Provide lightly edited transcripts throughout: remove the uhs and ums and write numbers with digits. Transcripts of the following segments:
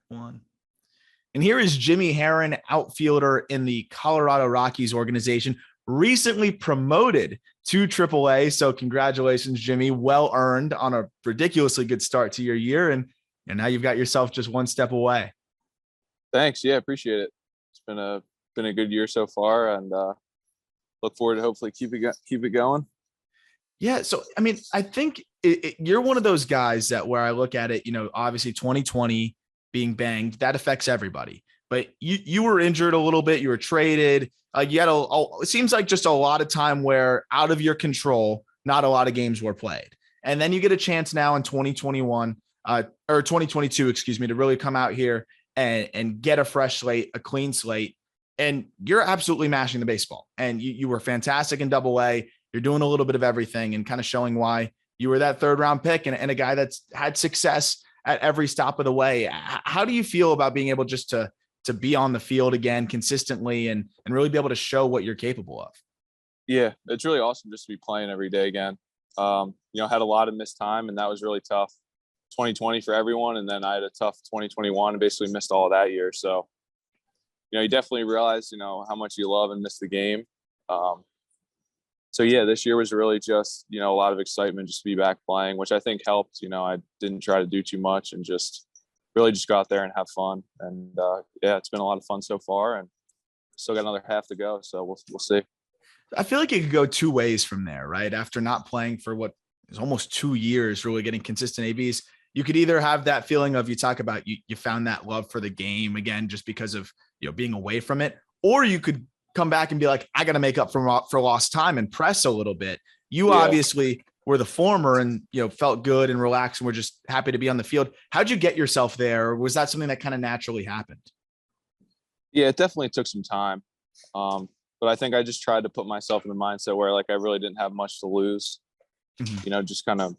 One. And here is Jimmy Herron, outfielder in the Colorado Rockies organization, recently promoted to AAA. So congratulations, Jimmy. Well earned on a ridiculously good start to your year. And now you've got yourself just one step away. Thanks. Yeah, appreciate it. It's been a good year so far, and look forward to hopefully keep it going. Yeah. So, I mean, I think you're one of those guys that where I look at it, obviously 2020 being banged, that affects everybody. But you were injured a little bit. You were traded. You had it seems like just a lot of time where out of your control, not a lot of games were played. And then you get a chance now in 2021 or 2022, excuse me, to really come out here and get a fresh slate, a clean slate. And you're absolutely mashing the baseball. And you were fantastic in AA. You're doing a little bit of everything and kind of showing why you were that third round pick and a guy that's had success at every stop of the way. How do you feel about being able just to be on the field again consistently and really be able to show what you're capable of? Yeah, it's really awesome just to be playing every day again. Had a lot of missed time, and that was really tough. 2020 for everyone, and then I had a tough 2021 and basically missed all of that year. So, you definitely realize, how much you love and miss the game. So yeah, this year was really just, a lot of excitement just to be back playing, which I think helped. I didn't try to do too much and just really just go out there and have fun. And yeah, it's been a lot of fun so far, and still got another half to go. So we'll see. I feel like it could go two ways from there, right? After not playing for what is almost 2 years, really getting consistent ABs, you could either have that feeling of, you talk about you found that love for the game again, just because of, being away from it, or you could come back and be like, I got to make up for lost time and press a little bit. You obviously were the former and, felt good and relaxed and were just happy to be on the field. How'd you get yourself there? Or was that something that kind of naturally happened? Yeah, it definitely took some time. But I think I just tried to put myself in the mindset where I really didn't have much to lose, just kind of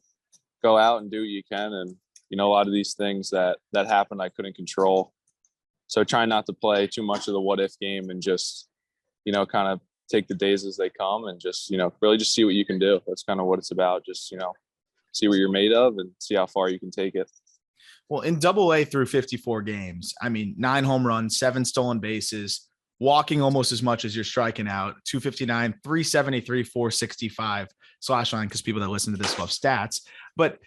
go out and do what you can. And, a lot of these things that happened, I couldn't control. So trying not to play too much of the what if game and just, kind of take the days as they come and just, really just see what you can do. That's kind of what it's about. Just, see what you're made of and see how far you can take it. Well, in AA through 54 games, 9 home runs, 7 stolen bases, walking almost as much as you're striking out, 259, 373, 465 slash line, because people that listen to this love stats. But,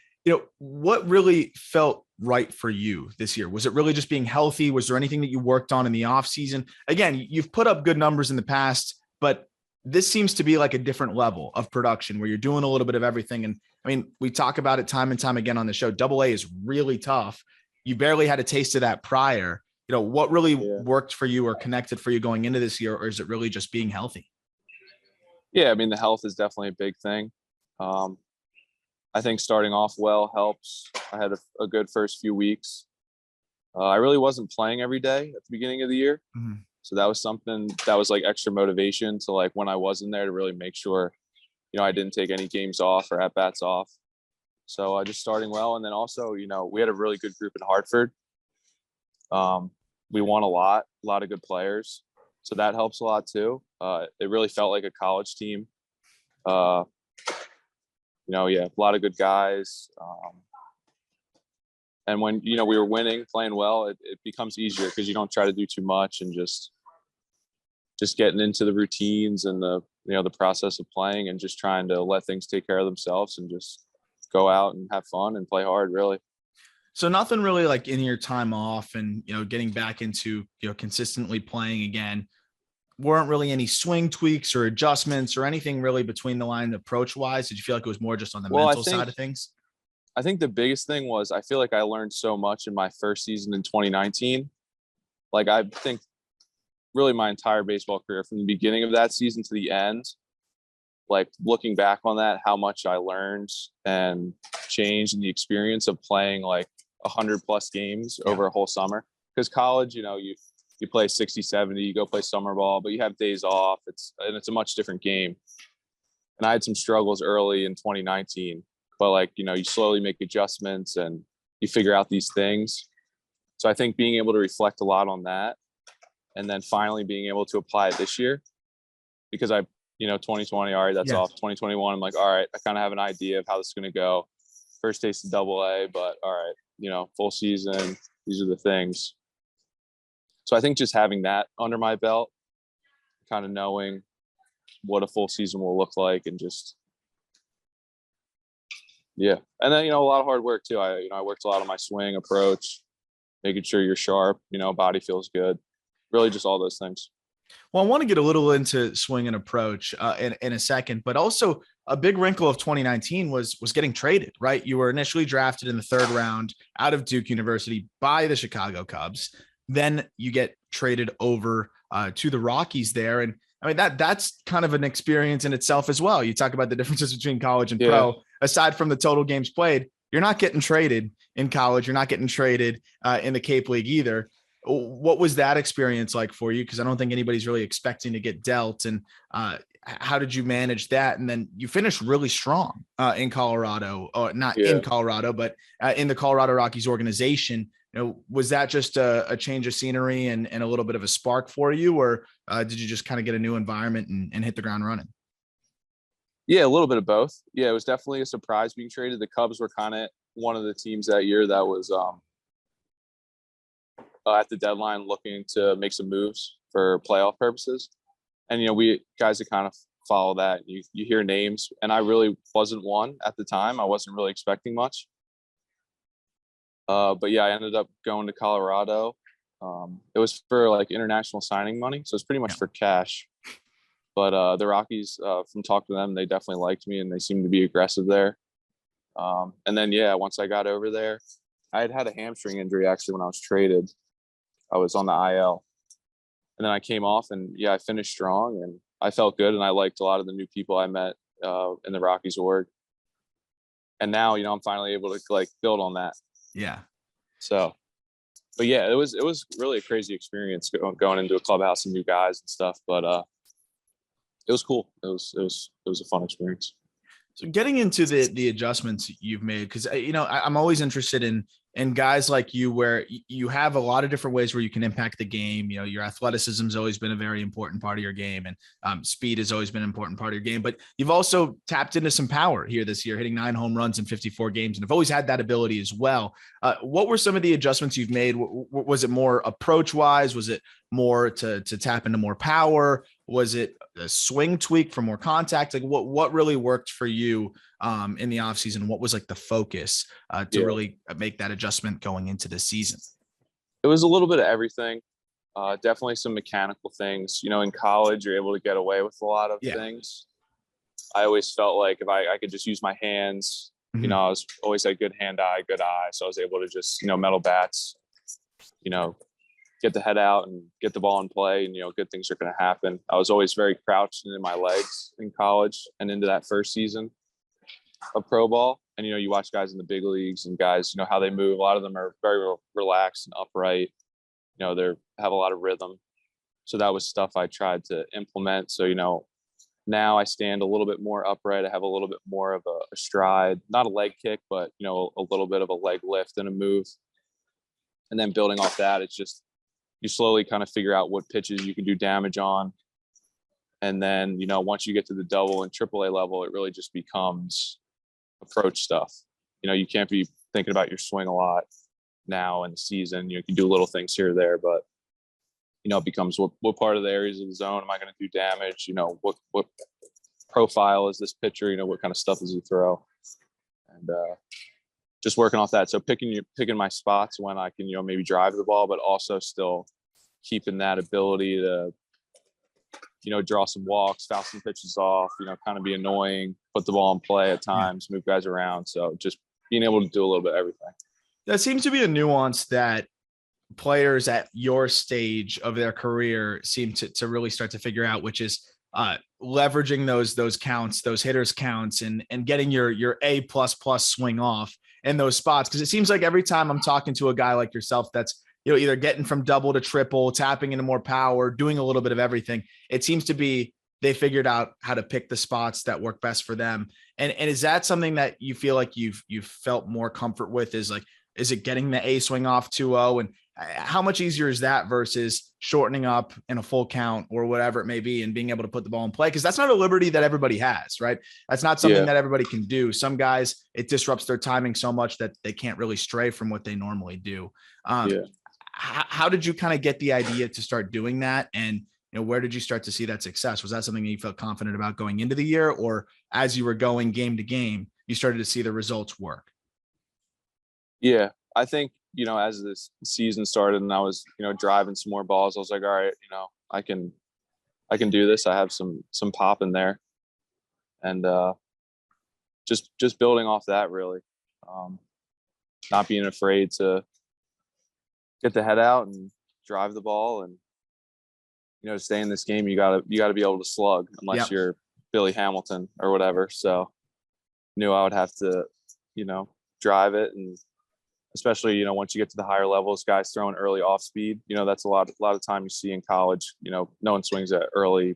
what really felt right for you this year? Was it really just being healthy? Was there anything that you worked on in the off season? Again, you've put up good numbers in the past, but this seems to be like a different level of production where you're doing a little bit of everything. And we talk about it time and time again on the show. AA is really tough. You barely had a taste of that prior. What really worked for you or connected for you going into this year, or is it really just being healthy? Yeah, the health is definitely a big thing. I think starting off well helps. I had a good first few weeks. I really wasn't playing every day at the beginning of the year. Mm-hmm. So that was something that was extra motivation to when I was in there to really make sure, I didn't take any games off or at bats off. So just starting well. And then also, we had a really good group in Hartford. We won a lot of good players. So that helps a lot too. It really felt like a college team. A lot of good guys. And when, we were winning, playing well, it becomes easier because you don't try to do too much and just getting into the routines and the process of playing and just trying to let things take care of themselves and just go out and have fun and play hard, really. So nothing really in your time off and, getting back into, consistently playing again, weren't really any swing tweaks or adjustments or anything really between the line approach wise? Did you feel like it was more just on the mental side of things? I think the biggest thing was I feel like I learned so much in my first season in 2019. I think really my entire baseball career from the beginning of that season to the end, looking back on that, how much I learned and changed in the experience of playing 100+ games over a whole summer. Because college, you play 60, 70, you go play summer ball, but you have days off. It's a much different game. And I had some struggles early in 2019, but you slowly make adjustments and you figure out these things. So I think being able to reflect a lot on that and then finally being able to apply it this year, because 2020, all right, that's off. 2021, I'm all right, I kind of have an idea of how this is going to go. First taste of AA, but all right, full season, These are the things. So I think just having that under my belt, kind of knowing what a full season will look like, and just, yeah. And then, a lot of hard work too. I worked a lot on my swing approach, making sure you're sharp, body feels good, really just all those things. Well, I want to get a little into swing and approach in a second, but also a big wrinkle of 2019 was getting traded, right? You were initially drafted in the 3rd round out of Duke University by the Chicago Cubs. Then you get traded over to the Rockies there. And I mean, that's kind of an experience in itself as well. You talk about the differences between college and pro. Aside from the total games played, you're not getting traded in college. You're not getting traded in the Cape League either. What was that experience like for you? Because I don't think anybody's really expecting to get dealt. And how did you manage that? And then you finished really strong in Colorado, or not in Colorado, but in the Colorado Rockies organization. Was that just a change of scenery and a little bit of a spark for you, or did you just kind of get a new environment and hit the ground running? Yeah, a little bit of both. Yeah, it was definitely a surprise being traded. The Cubs were kind of one of the teams that year that was at the deadline looking to make some moves for playoff purposes. And, we guys that kind of follow that, you hear names, and I really wasn't one at the time. I wasn't really expecting much. But yeah, I ended up going to Colorado. It was for like international signing money. So it's pretty much for cash. But the Rockies, from talking to them, they definitely liked me and they seemed to be aggressive there. And then, once I got over there, I had a hamstring injury actually when I was traded. I was on the IL. And then I came off and I finished strong and I felt good. And I liked a lot of the new people I met in the Rockies org. And now, I'm finally able to like build on that. Yeah. So, but yeah, it was really a crazy experience going into a clubhouse and new guys and stuff. But it was cool. It was a fun experience. So getting into the adjustments you've made, because I'm always interested in guys like you, where you have a lot of different ways where you can impact the game. Your athleticism has always been a very important part of your game, and speed has always been an important part of your game. But you've also tapped into some power here this year, hitting 9 home runs in 54 games, and have always had that ability as well. What were some of the adjustments you've made? Was it more approach wise? Was it more to tap into more power? Was it a swing tweak for more contact? Like what really worked for you in the off season? What was like the focus to really make that adjustment going into the season? It was a little bit of everything. Definitely some mechanical things. In college, you're able to get away with a lot of things. I always felt like if I could just use my hands, I was always had good hand-eye, good eye. So I was able to just, metal bats, get the head out and get the ball in play, and good things are going to happen. I was always very crouched in my legs in college and into that first season of pro ball. And you watch guys in the big leagues and guys, how they move. A lot of them are very relaxed and upright. They have a lot of rhythm. So that was stuff I tried to implement. So now I stand a little bit more upright. I have a little bit more of a stride, not a leg kick, but a little bit of a leg lift and a move. And then building off that, it's just you slowly kind of figure out what pitches you can do damage on. And then, once you get to the double and triple A level, it really just becomes approach stuff. You can't be thinking about your swing a lot now in the season. You can do little things here or there, but, it becomes what part of the areas of the zone am I going to do damage? What profile is this pitcher? What kind of stuff does he throw? And just working off that. So picking my spots when I can, maybe drive the ball, but also still keeping that ability to, draw some walks, foul some pitches off, kind of be annoying, put the ball in play at times, move guys around. So just being able to do a little bit of everything. That seems to be a nuance that players at your stage of their career seem to really start to figure out, which is leveraging those counts, those hitters counts, and getting your A++ swing off in those spots. Because it seems like every time I'm talking to a guy like yourself that's either getting from double to triple, tapping into more power, doing a little bit of everything, it seems to be they figured out how to pick the spots that work best for them. And is that something that you feel like you've felt more comfort with? Is it getting the A swing off 2-0 How much easier is that versus shortening up in a full count or whatever it may be and being able to put the ball in play? Because that's not a liberty that everybody has, right? That's not something that everybody can do. Some guys, it disrupts their timing so much that they can't really stray from what they normally do. How did you kind of get the idea to start doing that? And where did you start to see that success? Was that something that you felt confident about going into the year, or as you were going game to game, you started to see the results work? Yeah, I think, as this season started and I was, driving some more balls, I was like, all right, I can do this. I have some pop in there, and just building off that, really, not being afraid to get the head out and drive the ball, and to stay in this game, you gotta be able to slug, unless you're Billy Hamilton or whatever. So knew I would have to, drive it, and especially, once you get to the higher levels, guys throwing early off speed, that's a lot of time you see in college. No one swings at early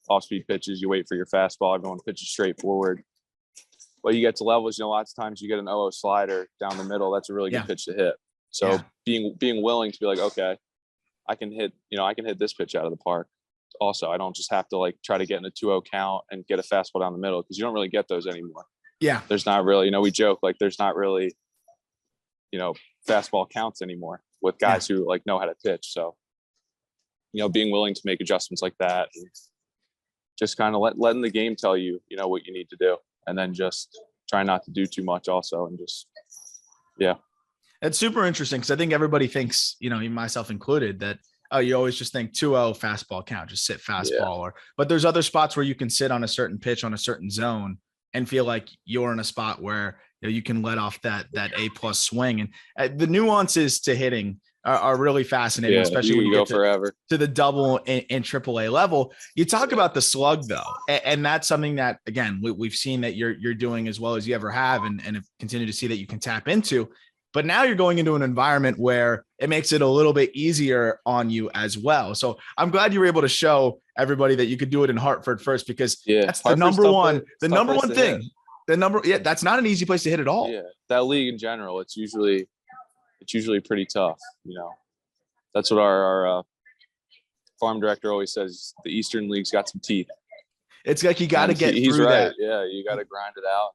off speed pitches. You wait for your fastball, everyone pitches straight forward. But you get to levels, lots of times you get an 0-0 slider down the middle. That's a really good pitch to hit. So being willing to be like, okay, I can hit this pitch out of the park. Also, I don't just have to try to get in a 2-0 count and get a fastball down the middle, because you don't really get those anymore. Yeah. There's not really, we joke, there's not really, fastball counts anymore with guys who know how to pitch. So, being willing to make adjustments like that, and just kind of letting the game tell you, what you need to do, and then just try not to do too much also, and just, It's super interesting, because I think everybody thinks, even myself included, that you always just think 2-0 fastball count, just sit fastball. But there's other spots where you can sit on a certain pitch on a certain zone and feel like you're in a spot where you can let off that A+ swing. And the nuances to hitting are really fascinating, especially when you go forever to the double and triple A level. You talk about the slug though, and that's something that, again, we've seen that you're doing as well as you ever have, and have continued to see that you can tap into. But now you're going into an environment where it makes it a little bit easier on you as well. So I'm glad you were able to show everybody that you could do it in Hartford first, because that's the number one thing. That's not an easy place to hit at all. Yeah, that league in general, it's usually pretty tough. That's what our farm director always says. The Eastern League's got some teeth. It's like you got to get he's through right. that. Yeah, you got to grind it out.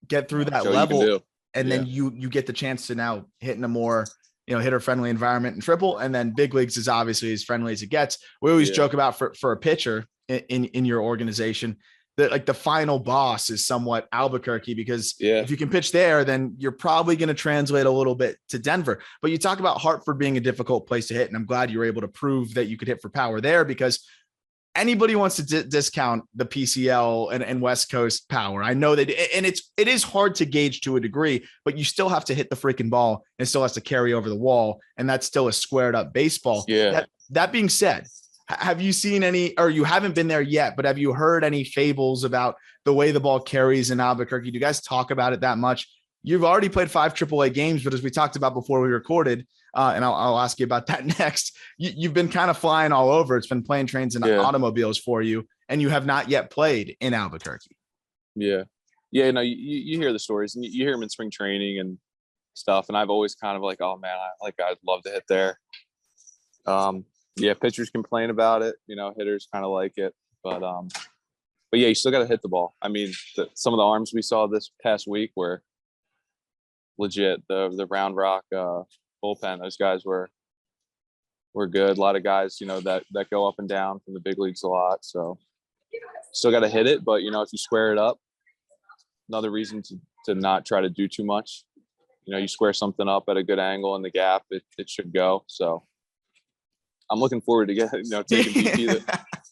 Get through that level. And then you get the chance to now hit in a more, hitter friendly environment in triple. And then big leagues is obviously as friendly as it gets. We always joke about for a pitcher in your organization that the final boss is somewhat Albuquerque, because if you can pitch there, then you're probably going to translate a little bit to Denver. But you talk about Hartford being a difficult place to hit. And I'm glad you were able to prove that you could hit for power there, because anybody wants to discount the PCL and West Coast power. I know that, and it is hard to gauge to a degree, but you still have to hit the freaking ball, and it still has to carry over the wall. And that's still a squared up baseball. Yeah. That being said, have you seen any, or you haven't been there yet, but have you heard any fables about the way the ball carries in Albuquerque? Do you guys talk about it that much? You've already played 5 AAA games, but as we talked about before we recorded, and I'll ask you about that next, you've been kind of flying all over. It's been plane, trains, and automobiles for you, and you have not yet played in Albuquerque. Yeah. No, you hear the stories, and you hear them in spring training and stuff. And I've always kind of oh man, I'd love to hit there. Pitchers complain about it. Hitters kind of like it, but yeah, you still got to hit the ball. I mean, some of the arms we saw this past week were legit. The Round Rock bullpen, those guys were good. A lot of guys, that go up and down from the big leagues a lot. So still got to hit it, but if you square it up, another reason to not try to do too much. You square something up at a good angle in the gap, it should go. So I'm looking forward to taking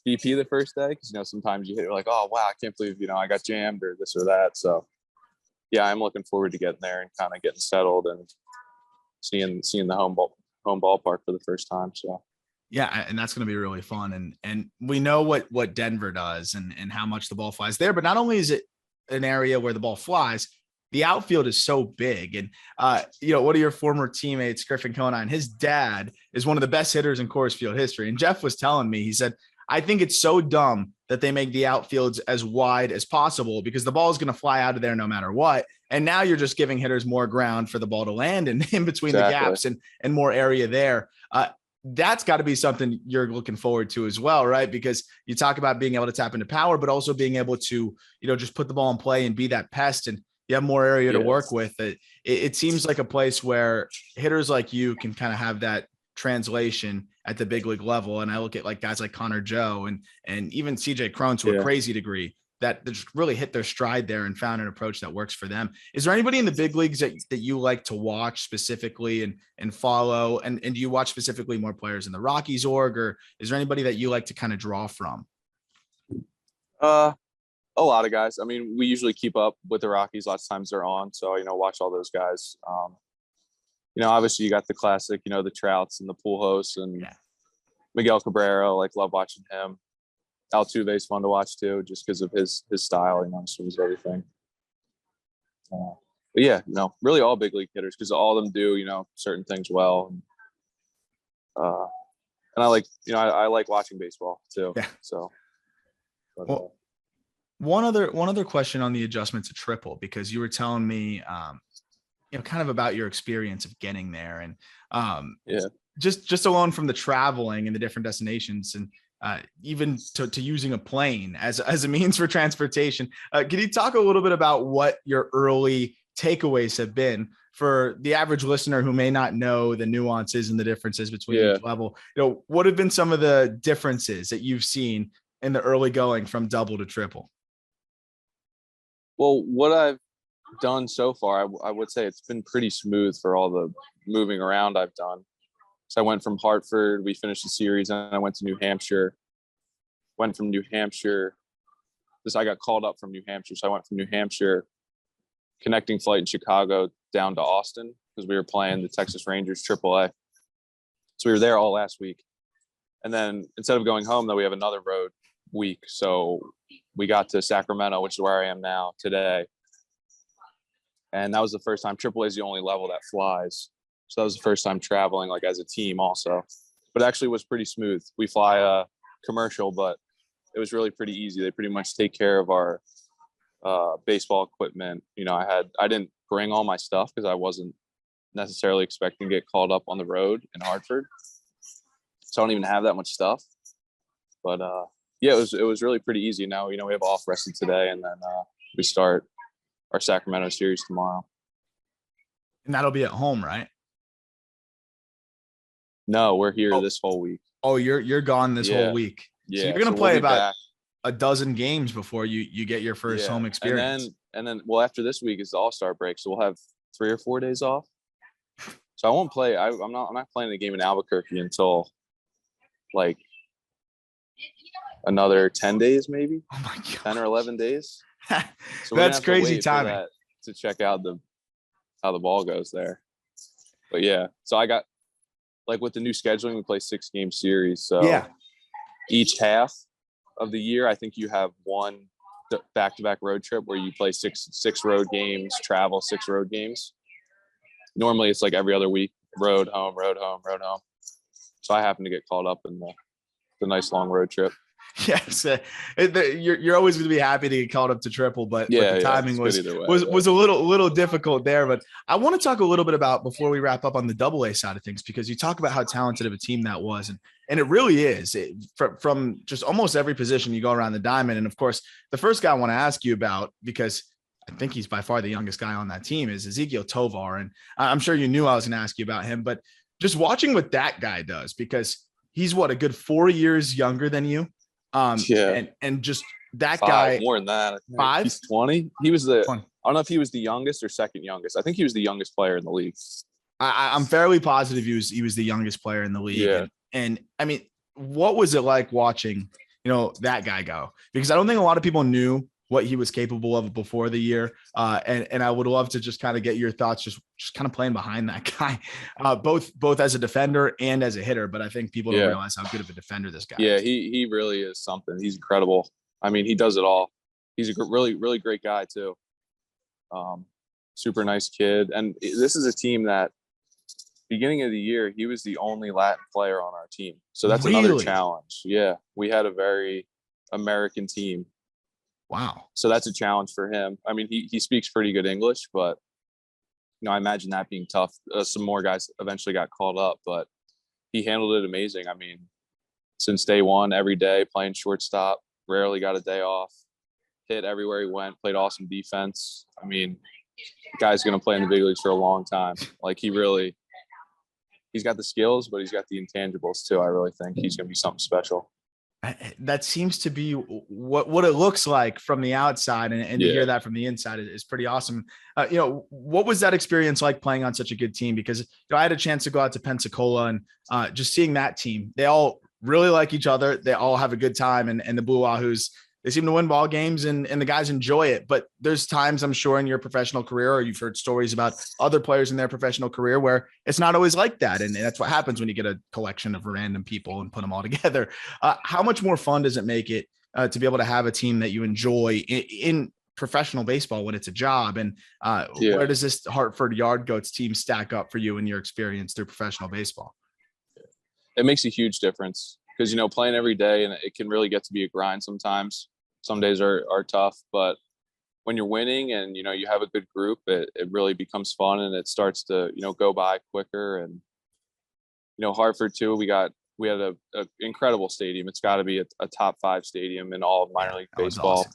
BP the first day, because sometimes you hit it oh wow, I can't believe I got jammed or this or that. So yeah, I'm looking forward to getting there and kind of getting settled and seeing the home ballpark for the first time. So yeah, and that's going to be really fun. And we know what Denver does and how much the ball flies there. But not only is it an area where the ball flies, the outfield is so big. And one of your former teammates, Griffin Conine, his dad is one of the best hitters in Coors Field history. And Jeff was telling me, he said, I think it's so dumb that they make the outfields as wide as possible because the ball is going to fly out of there no matter what. And now you're just giving hitters more ground for the ball to land in between the gaps and more area there. That's got to be something you're looking forward to as well, right? Because you talk about being able to tap into power, but also being able to, just put the ball in play and be that pest, and you have more area to work with. It seems like a place where hitters like you can kind of have that translation at the big league level. And I look at like guys like Connor Joe and even CJ Cron to a crazy degree that just really hit their stride there and found an approach that works for them. Is there anybody in the big leagues that you like to watch specifically and follow? And do you watch specifically more players in the Rockies org, or is there anybody that you like to kind of draw from? A lot of guys. I mean, we usually keep up with the Rockies. Lots of times they're on. So, watch all those guys. Obviously you got the classic, the Trouts and the Pujols and Miguel Cabrera, love watching him. Altuve is fun to watch too, just because of his style, swings everything. But really all big league hitters, because all of them do, certain things well. And I like, I like watching baseball too. Yeah. So. But, well, one other question on the adjustment to triple, because you were telling me, kind of about your experience of getting there, and just alone from the traveling and the different destinations, and even to using a plane as a means for transportation. Can you talk a little bit about what your early takeaways have been for the average listener who may not know the nuances and the differences between each level? What have been some of the differences that you've seen in the early going from double to triple? Well, what I've done so far, I would say it's been pretty smooth for all the moving around I've done. So I went from Hartford, we finished the series, and I went to New Hampshire. Went from New Hampshire. I got called up from New Hampshire. So I went from New Hampshire, connecting flight in Chicago, down to Austin, because we were playing the Texas Rangers AAA. So we were there all last week. And then instead of going home, though, we have another road week. So we got to Sacramento, which is where I am now today. And that was the first time. AAA is the only level that flies. So that was the first time traveling as a team also. But it actually was pretty smooth. We fly commercial, but it was really pretty easy. They pretty much take care of our baseball equipment. I didn't bring all my stuff because I wasn't necessarily expecting to get called up on the road in Hartford. So I don't even have that much stuff. But it was really pretty easy. Now, we have off rested today, and then we start our Sacramento series tomorrow. And that'll be at home, right? No, we're here this whole week. Oh, you're gone this whole week. Yeah. So you're gonna play about a dozen games before you get your first home experience. And then after this week is the All-Star break, so we'll have 3 or 4 days off. So I won't play. I'm not playing the game in Albuquerque until another 10 days, maybe. Oh my God. 10 or 11 days. So that's crazy timing to check out how the ball goes there. But so I got with the new scheduling, we play 6-game series. So each half of the year, I think you have one back-to-back road trip where you play six road games, travel 6 road games. Normally it's every other week, road, home, road, home, road, home. So I happen to get called up in the nice long road trip. Yes, you're always going to be happy to get called up to triple, but the timing was a little difficult there. But I want to talk a little bit about, before we wrap up, on the Double-A side of things, because you talk about how talented of a team that was, and it really is. From just almost every position you go around the diamond. And of course, the first guy I want to ask you about, because I think he's by far the youngest guy on that team, is Ezequiel Tovar, and I'm sure you knew I was going to ask you about him, but just watching what that guy does, because he's a good 4 years younger than you. And just that guy, more than that. 5? He's 20. He was I don't know if he was the youngest or second youngest. I think he was the youngest player in the league. I'm fairly positive he was the youngest player in the league. Yeah. And I mean, what was it like watching, that guy go? Because I don't think a lot of people knew what he was capable of before the year. And I would love to just kind of get your thoughts, just kind of playing behind that guy, both as a defender and as a hitter. But I think people don't realize how good of a defender this guy is. Yeah, he really is something. He's incredible. I mean, he does it all. He's a really, really great guy too. Super nice kid. And this is a team that, beginning of the year, he was the only Latin player on our team. So that's another Really? challenge. Yeah. We had a very American team. Wow. So that's a challenge for him. I mean, he speaks pretty good English, but I imagine that being tough. Some more guys eventually got called up, but he handled it amazing. I mean, since day one, every day playing shortstop, rarely got a day off, hit everywhere he went, played awesome defense. I mean, the guy's going to play in the big leagues for a long time. Like he's got the skills, but he's got the intangibles too. I really think he's going to be something special. That seems to be what it looks like from the outside, and to hear that from the inside is pretty awesome. What was that experience like playing on such a good team? Because I had a chance to go out to Pensacola, and just seeing that team, they all really like each other. They all have a good time, and the Blue Wahoos, they seem to win ball games, and the guys enjoy it. But there's times, I'm sure, in your professional career, or you've heard stories about other players in their professional career where it's not always like that. And that's what happens when you get a collection of random people and put them all together. How much more fun does it make it to be able to have a team that you enjoy in professional baseball when it's a job? And where does this Hartford Yard Goats team stack up for you in your experience through professional baseball? It makes a huge difference because, playing every day, and it can really get to be a grind sometimes. Some days are tough, but when you're winning and, you have a good group, it really becomes fun, and it starts to, go by quicker. And, Hartford too, we had a incredible stadium. It's got to be a top 5 stadium in all of minor league baseball. Awesome.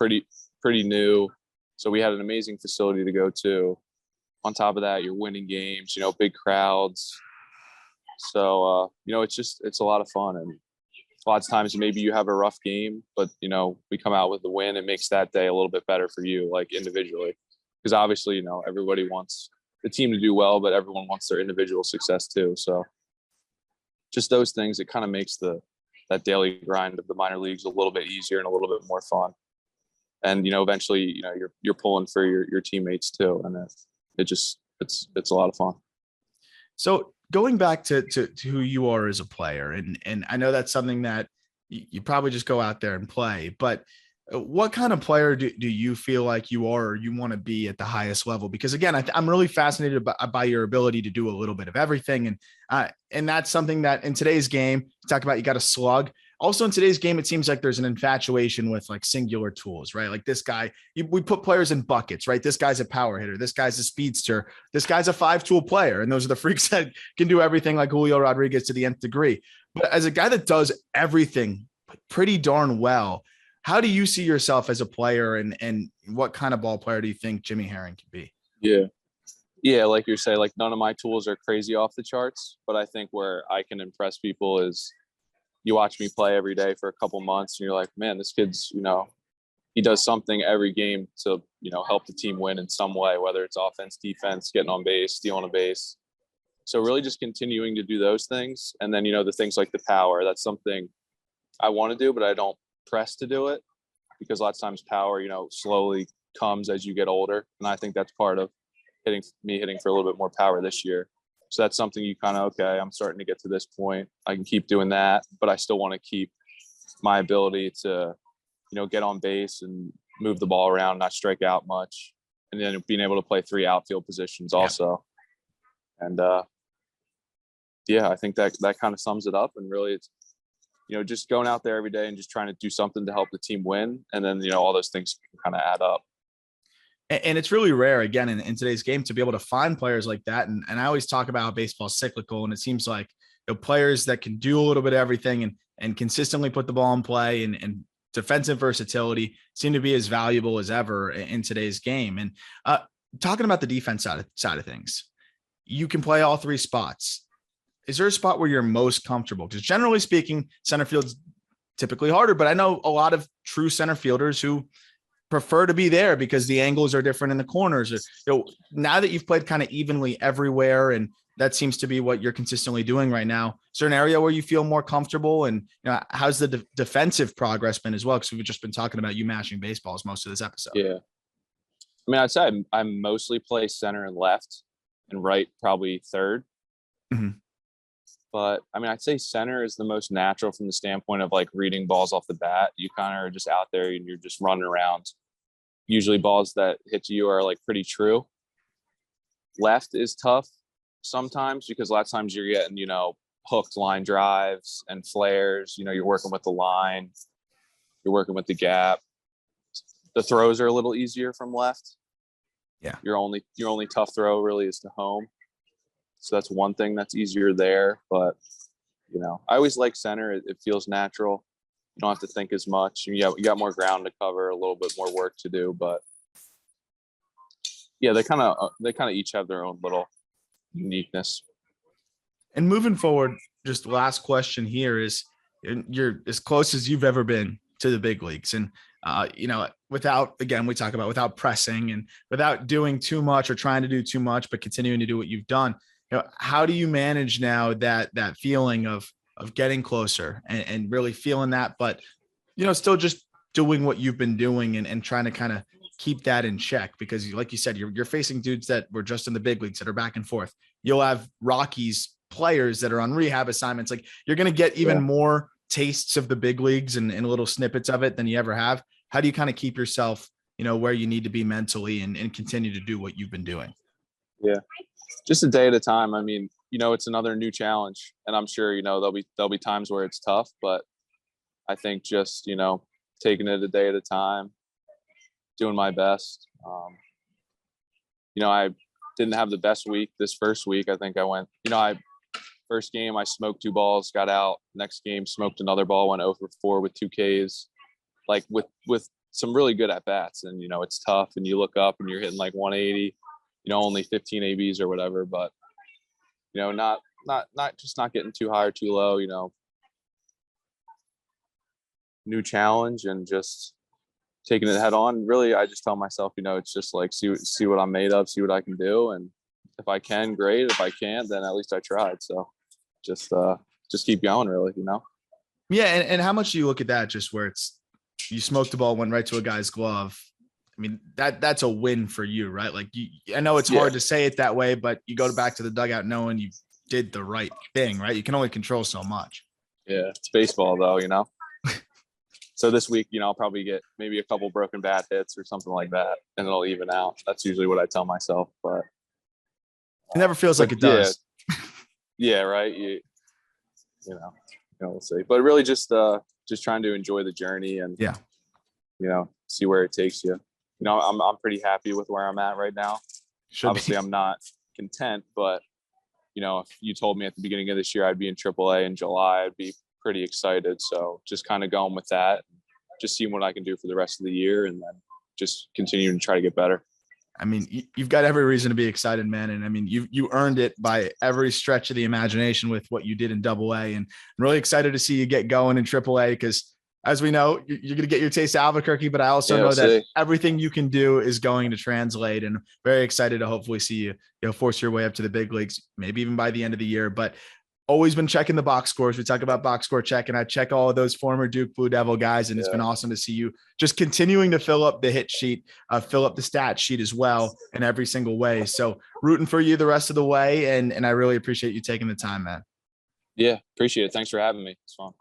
Pretty new. So we had an amazing facility to go to. On top of that, you're winning games, big crowds. So, it's a lot of fun. And lots of times maybe you have a rough game, but, we come out with the win. It makes that day a little bit better for you, like individually. Because obviously, everybody wants the team to do well, but everyone wants their individual success too. So just those things, it kind of makes that daily grind of the minor leagues a little bit easier and a little bit more fun. And, eventually, you're pulling for your teammates too. And it's a lot of fun. So going back to who you are as a player, and I know that's something that you probably just go out there and play, but what kind of player do you feel like you are, or you want to be at the highest level? Because again, I'm really fascinated by your ability to do a little bit of everything. And that's something that in today's game, you talk about, you got to slug. Also in today's game, it seems like there's an infatuation with like singular tools, right? Like this guy, we put players in buckets, right? This guy's a power hitter. This guy's a speedster. This guy's a 5-tool player. And those are the freaks that can do everything, like Julio Rodriguez to the nth degree. But as a guy that does everything pretty darn well, how do you see yourself as a player, and what kind of ball player do you think Jimmy Herron can be? Yeah. Like you say, like none of my tools are crazy off the charts, but I think where I can impress people is you watch me play every day for a couple months and you're like, man, this kid's, he does something every game to, help the team win in some way, whether it's offense, defense, getting on base, stealing a base. So really just continuing to do those things. And then, the things like the power, that's something I want to do, but I don't press to do it because lots of times power, slowly comes as you get older. And I think that's part of hitting for a little bit more power this year. So that's something you kind of, okay, I'm starting to get to this point. I can keep doing that, but I still want to keep my ability to, get on base and move the ball around, not strike out much. And then being able to play 3 outfield positions also. And I think that kind of sums it up. And really it's, just going out there every day and just trying to do something to help the team win. And then, all those things can kind of add up. And it's really rare, again, in today's game to be able to find players like that. And I always talk about how baseball's cyclical, and it seems like players that can do a little bit of everything and consistently put the ball in play and defensive versatility seem to be as valuable as ever in today's game. And talking about the defense side of things, you can play all 3 spots. Is there a spot where you're most comfortable? Because generally speaking, center field's typically harder, but I know a lot of true center fielders who prefer to be there because the angles are different in the corners. Now that you've played kind of evenly everywhere, and that seems to be what you're consistently doing right now, is there an area where you feel more comfortable? And how's the defensive progress been as well? Because we've just been talking about you mashing baseballs most of this episode. Yeah. I mean, I'd say I mostly play center and left, and right probably third. Mm-hmm. But I mean, I'd say center is the most natural from the standpoint of like reading balls off the bat. You kind of are just out there and you're just running around. Usually balls that hit you are like pretty true. Left is tough sometimes, because a lot of times you're getting, hooked line drives and flares. You're working with the line, you're working with the gap. The throws are a little easier from left. Yeah. Your only tough throw really is to home. So that's one thing that's easier there. But, I always like center. It feels natural. You don't have to think as much. You got more ground to cover, a little bit more work to do. But yeah, they kind of each have their own little uniqueness. And moving forward, just last question here is, you're as close as you've ever been to the big leagues. And, without, again, we talk about without pressing and without doing too much or trying to do too much, but continuing to do what you've done. How do you manage now that feeling of getting closer and really feeling that, but, still just doing what you've been doing and trying to kind of keep that in check? Because like you said, you're facing dudes that were just in the big leagues that are back and forth. You'll have Rockies players that are on rehab assignments. Like, you're going to get even more tastes of the big leagues and little snippets of it than you ever have. How do you kind of keep yourself, where you need to be mentally and continue to do what you've been doing? Yeah. Just a day at a time. I mean, it's another new challenge, and I'm sure, there'll be times where it's tough, but I think just, taking it a day at a time, doing my best. I didn't have the best week this first week. I think I went, first game I smoked 2 balls, got out. Next game smoked another ball, went 0 for 4 with 2 Ks, like with some really good at bats. And it's tough, and you look up and you're hitting like 180, only 15 ABs or whatever, but not getting too high or too low. New challenge and just taking it head on. Really, I just tell myself, it's just like see what I'm made of, see what I can do, and if I can, great. If I can't, then at least I tried. So just keep going, really. Yeah, and how much do you look at that? Just where it's, you smoked the ball, went right to a guy's glove. I mean, that's a win for you, right? Like, I know it's hard to say it that way, but you go back to the dugout knowing you did the right thing, right? You can only control so much. Yeah, it's baseball though, So this week, I'll probably get maybe a couple broken bat hits or something like that, and it'll even out. That's usually what I tell myself, but it never feels like it does. Yeah, right. We'll see. But really, just trying to enjoy the journey and see where it takes you. I'm pretty happy with where I'm at right now. Obviously, I'm not content, but if you told me at the beginning of this year I'd be in AAA in July, I'd be pretty excited. So just kind of going with that, just seeing what I can do for the rest of the year, and then just continuing to try to get better. I mean, you've got every reason to be excited, man. And I mean, you earned it by every stretch of the imagination with what you did in AA. And I'm really excited to see you get going in AAA, because as we know, you're going to get your taste of Albuquerque, but I also know that everything you can do is going to translate, and very excited to hopefully see you force your way up to the big leagues, maybe even by the end of the year. But always been checking the box scores. We talk about box score check, and I check all of those former Duke Blue Devil guys. And it's been awesome to see you just continuing to fill up the hit sheet, fill up the stat sheet as well in every single way. So rooting for you the rest of the way. And I really appreciate you taking the time, man. Yeah, appreciate it. Thanks for having me. It's fun.